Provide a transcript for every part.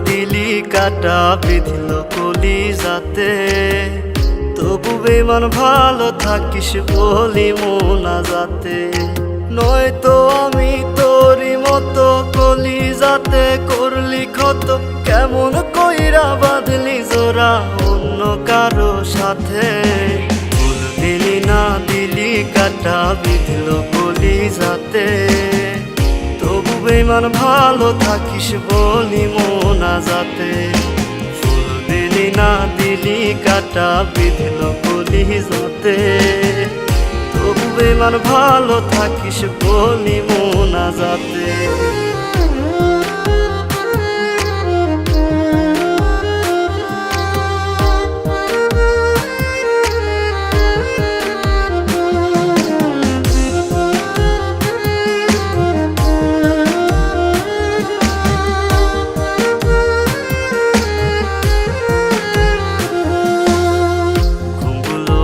দিলি কাটা বিঁধল কলিজাতে, তবু বেমান ভালো থাকিস বলি মোনাজাতে। নয়তো আমি তোরই মতো কলিজাতে করলি ক্ষত, কেমন কইরা বাঁধলি জোড়া অন্য কারো সাথে। ফুল দিলি না দিলি কাটা বিঁধল কলিজাতে, তবু বেমান ভালো থাকিস বলি মোনাজাতে। ফুল দিলি না দিলি কাটা বিঁধল কলিজাতে, তবু বেমান ভালো থাকিস বলি মোনাজাতে।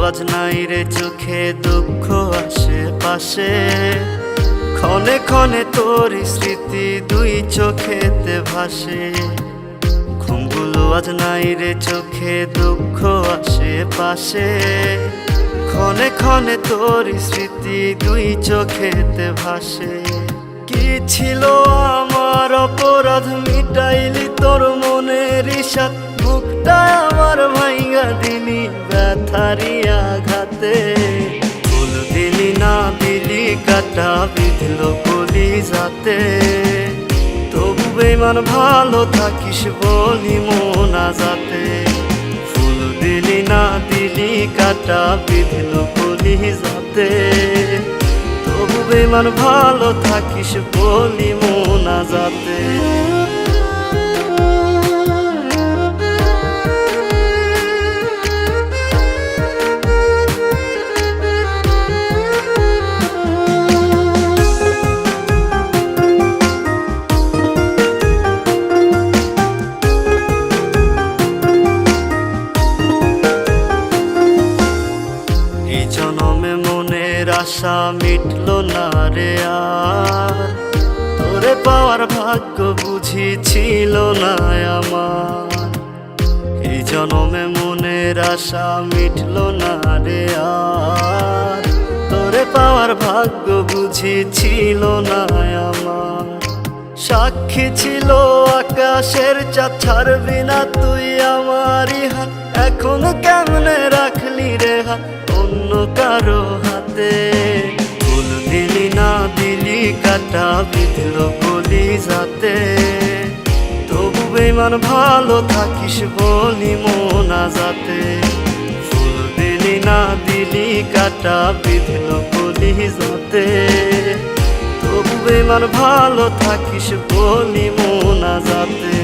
আজ নাই রে চোখে দুঃখ আশেপাশে, ক্ষণে ক্ষণে তোর স্মৃতি দুই চোখেতে ভাসে। ঘুমগুলো আজ নাই রে চোখে দুঃখ আশেপাশে, ক্ষণে ক্ষণে তোর স্মৃতি দুই চোখেতে ভাসে। কি ছিল আমার অপরাধ মিটাইলি তোর মনের ইশাত, বুকটা আমার ভাইঙ্গা দিলি ব্যথারি আঘাতে। ফুল দিলি না দিলি কাটা বিঁধল কলিজাতে, তবু বেমান ভালো থাকিস বলি মোনাজাতে। ফুল দিলি না দিলি কাটা বিঁধল কলিজাতে, তবু বেমান ভালো থাকিস বলি মোনাজাতে। জনমে মনের আশা মিটল না রে আর, তোরে পাওয়ার ভাগ্য বুঝি ছিল না আমার। এই জনমে মনের আশা মিটল না রে আর, তোরে পাওয়ার ভাগ্য বুঝি ছিল না আমার। সাক্ষী ছিল আকাশের চাঁদ, ছাড়বি না তুই আমারই হাত, এখন কেমনে রাখলি রে হাত অন্য কারো হাতে। ফুল দিলি না দিলি কাটা বিঁধল কলিজাতে, তবু বেমান ভালো থাকিস বলি মোনাজাতে। ফুল দিলি না দিলি কাটা বিঁধল কলিজাতে, তবু বেমান ভালো থাকিস বলি মোনাজাতে।